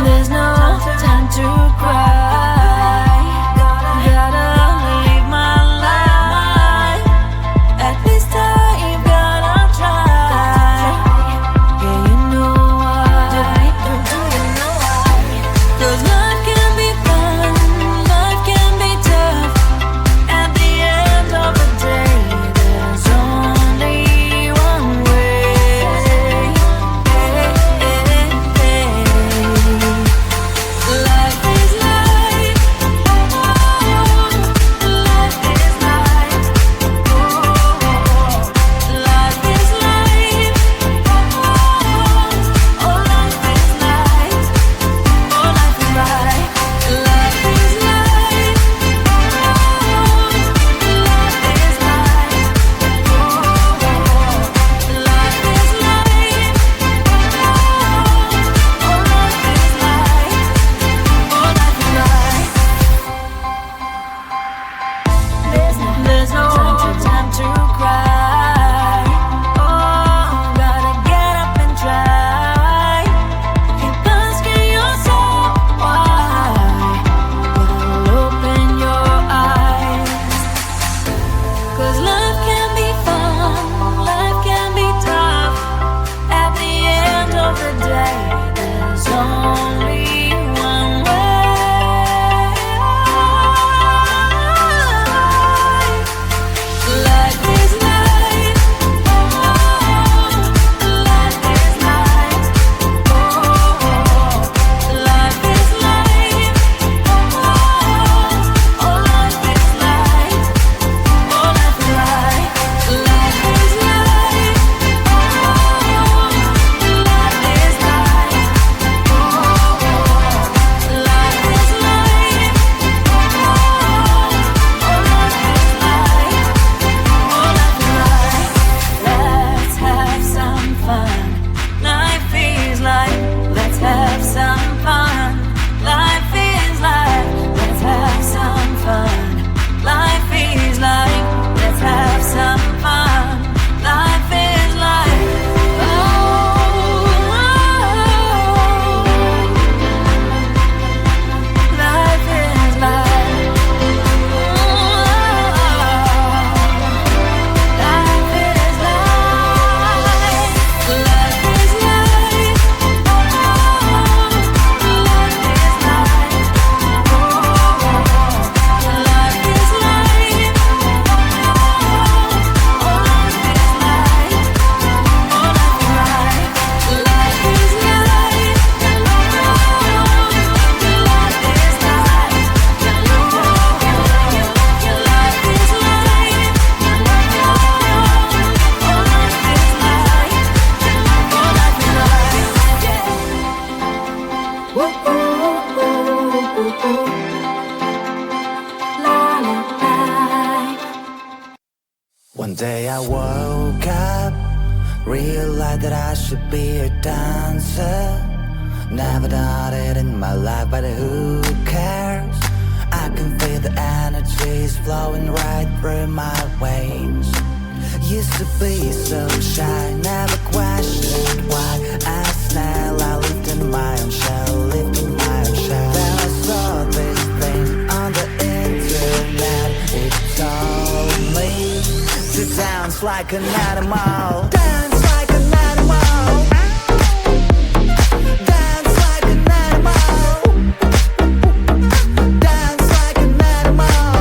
There's no time to cry. Gotta live my life. At this time, gotta try. Yeah, you know why. Do you know why? 'Cause life can be fun, life can be tough. At the end of the day, there's only one way. Life is life. Life is life. Life is life. Oh, life is life. Oh, life is right. Life is life. Life is life. Life is life. Oh, life is life. Oh, life is right. There's no time to cry. Oh, gotta get up and try. Keep asking yourself why. Gotta open your eyes. 'Cause life can be fun, life can be tough. At the end of the day, there's only one way. Life is life. Life is life. Life is life. Oh, life is life. Oh, life is right. Life is life. Life is life. Life is life. Oh, life is life. Oh, life is right. Let's have some fun. Life is life. Let's have some fun. Life is life. Let's have some fun. Life is life. Let's have some fun. Life is life. Oh, life is life. Life is life. Life is life. Life is life. Life is life. Oh, life is life. Oh, life is right. Life is life. Life is life. Life is life. Oh, life is life. Oh, life is right. Woo, ooh, ooh, ooh, ooh. La, la, life. One day I woke up, realized that I should be a dancer. Never done it in my life, but who cares? I can feel the energies flowing right through my veins. Used to be so shy, never questioned why. As now I lived in my own shell, lived in my own shell. Then I saw this thing on the internet. It told me to dance like an animal. Dance like an animal. Dance like an animal. Dance like an animal.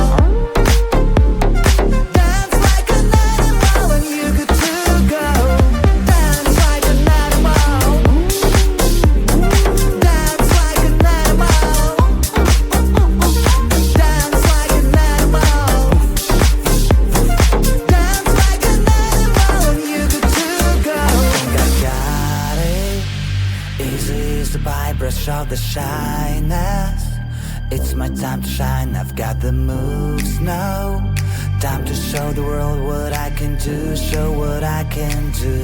Dance like an animal when you get to go. Dance like an animal. Dance like an animal. Dance like an animal. Dance like an animal. show the shyness. It's my time to shine, I've got the moves now. Time to show the world what I can do, show what I can do.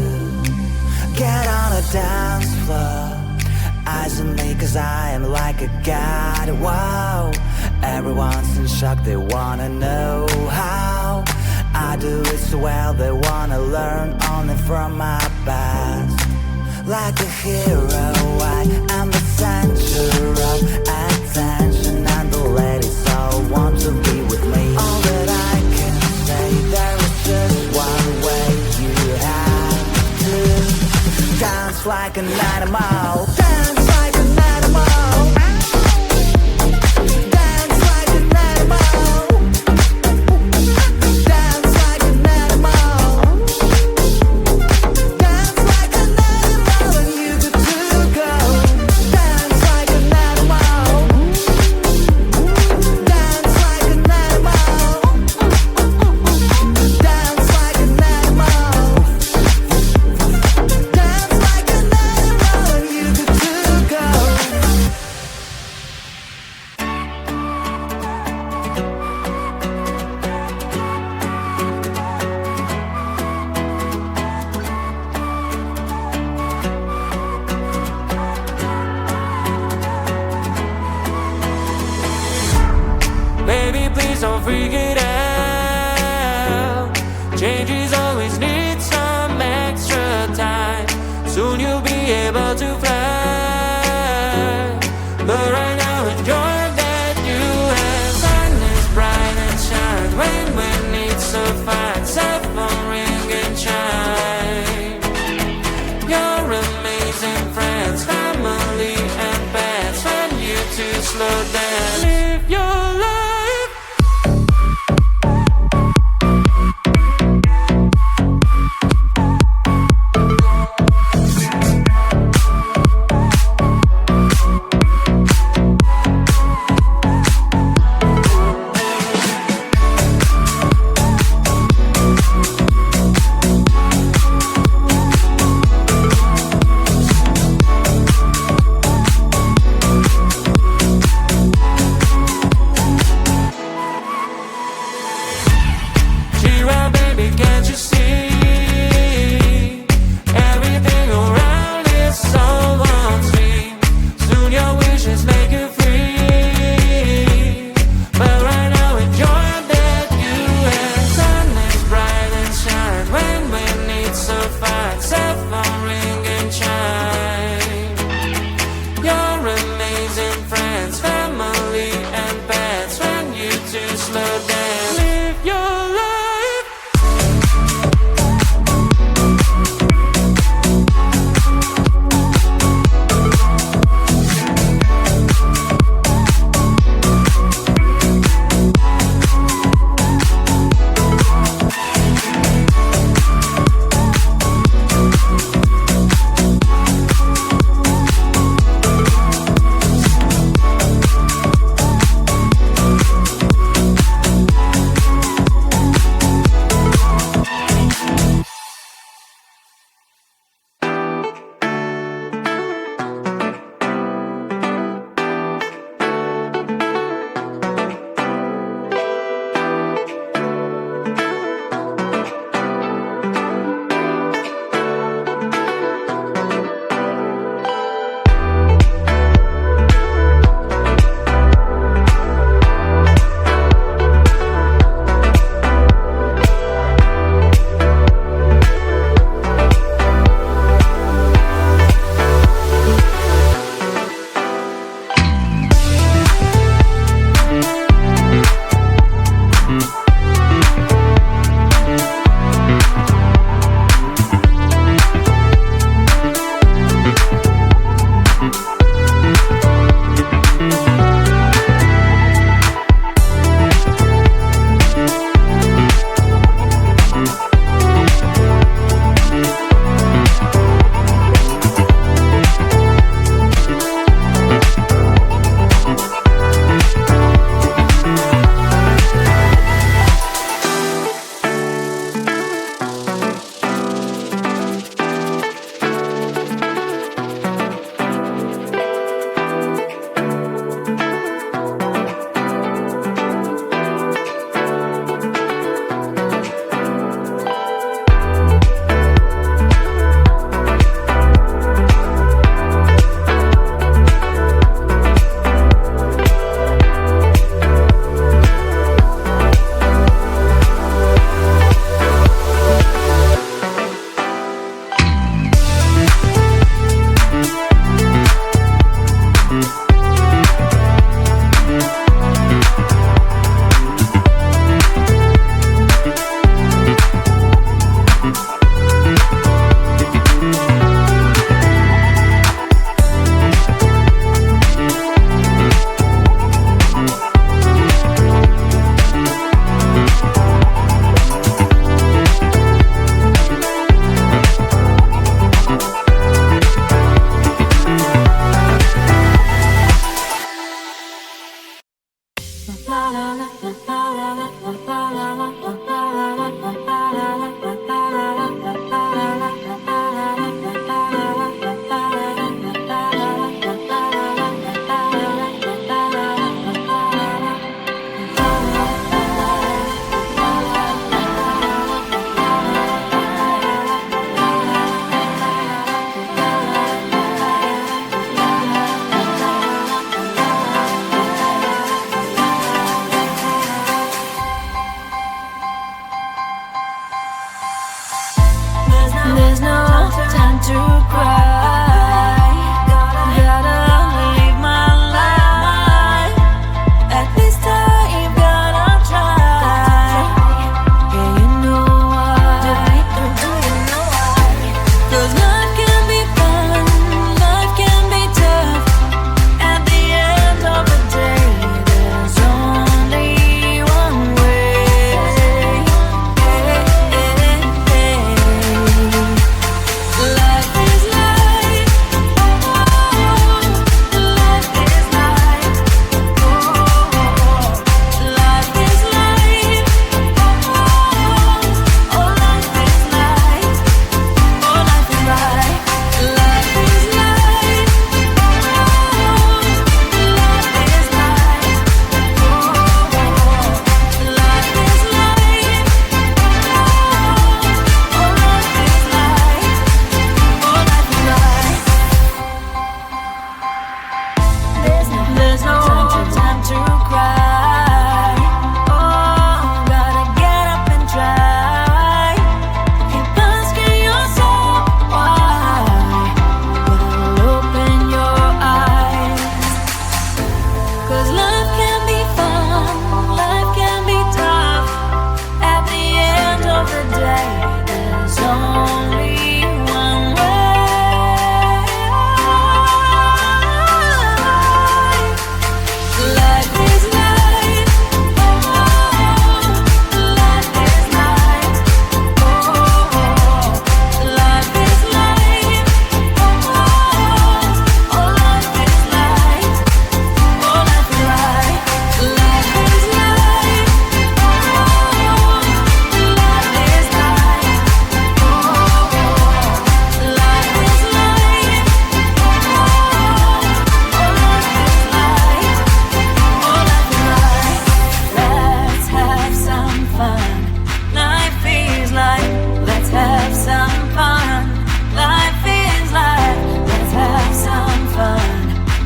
Get on a dance floor, eyes on me cause I am like a god, wow. Everyone's in shock, they wanna know how I do it so well, they wanna learn only from my past. Like a hero, I am the center of attention, and the ladies all want to be with me. All that I can say, there is just one way. You have to dance like an animal. Dance like an animal. Dance like an animal. Dance like an animal. Dance like an animal, and you good to go. Dance like an animal. Dance like an animal. Dance like an animal. Dance like an animal, and you good to go. Baby, please don't freak it out. Changes always need some extra time. Soon you'll be able to fly. But right now enjoy that you have. Sun is bright and shines. Rain when it's so fine. Cell phone ring and chime. Your amazing friends, family and pets want you to slow down. Live your life. There's no time to cry. Gotta live my life. At this time, gotta try. Yeah, you know why. Do you know why? 'Cause life can be fun, life can be tough. At the end of the day, there's only one way. Life is life. Life is life. Life is life. Oh, life is life. Oh, life is life. Life is life. Life is life. Life is life. Oh, life is life. Oh, life is life. There's no time to cry. Oh, gotta get up and try. Keep asking yourself why. Gotta open your eyes. 'Cause life can be fun, life can be tough. At the end of the day, there's only one way. Life is life. Life is life. Life is life. Oh, life is life. Oh, life is life. Life is life. Life is life. Life is life. Oh, life is life. Oh, life is life. Let's have some fun. Life is life. Let's have some fun. Life is life. Let's have some fun.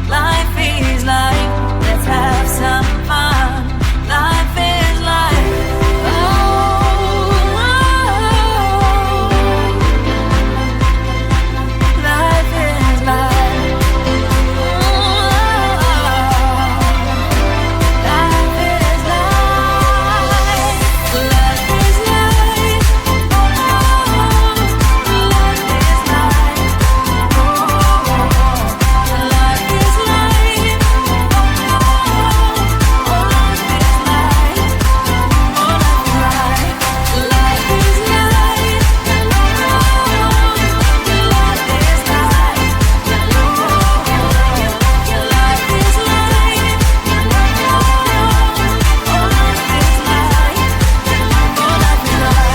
Life is life. Let's have some fun. Life is life. Oh, life is life. Life is life. Life is life. Life is life. Life is life. Oh, life is life. Oh, life is life. Life is life. Life is life. Life is life. Oh, life is life. Oh, life is life.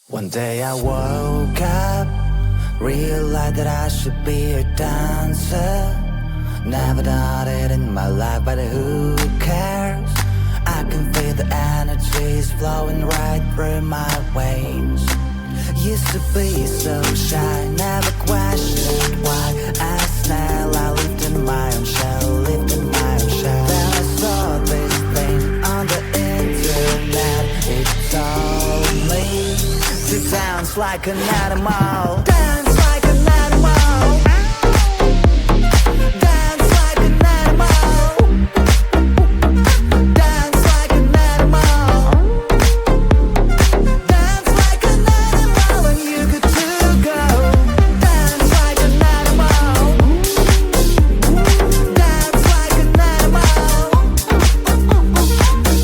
One day I woke up, realized that I should be a dancer. Never done it in my life, but who cares? I can feel the energies flowing right through my veins. Used to be so shy, never questioned why. As a snail, I lived in my own shell, lived in my own shell. Then I saw this thing on the internet. It told me to dance like an animal. Dance like an animal. Dance like an animal. Dance like an animal. Dance like an animal, and you get to go. Dance like an animal. Dance like an animal.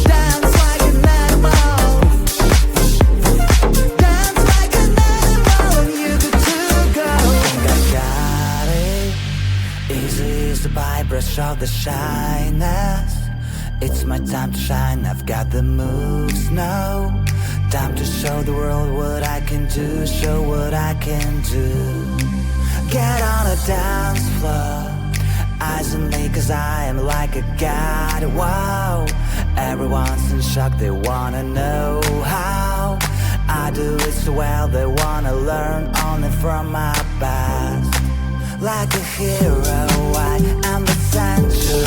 Dance like an animal. Dance like an animal, and you get to go. Think I got it. Easy is the brush of the shyness. It's my time to shine, I've got the moves now. Time to show the world what I can do, show what I can do. Get on a dance floor, eyes on me cause I am like a god, wow. Everyone's in shock, they wanna know how I do it so well, they wanna learn only from my past. Like a hero, I am the century.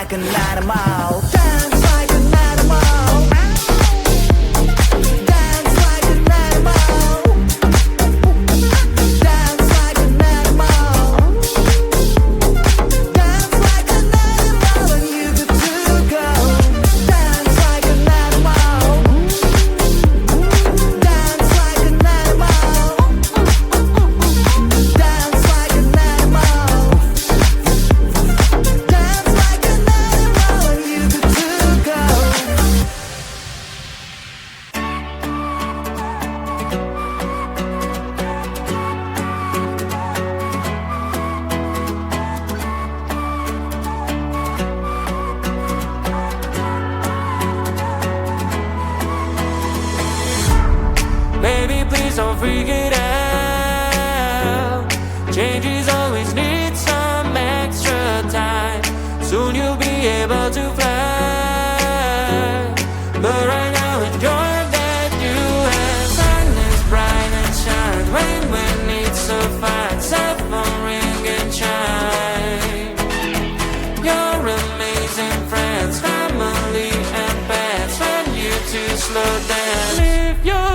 like an animal. Dance like an animal. Dance like an animal. Dance like an animal. Dance like an animal, and you good to go. Dance like an animal. Dance like an animal. Dance like an animal. Dance like an animal, and you good to go. Baby, please don't freak it out. Changes always need some extra time. Soon you'll be able to fly. But right now, enjoy that you have. Sun is bright and shine. Rain when it's so fine. Cell phone ring and chime. Your amazing friends, family and pets. Want you to slow down. Live your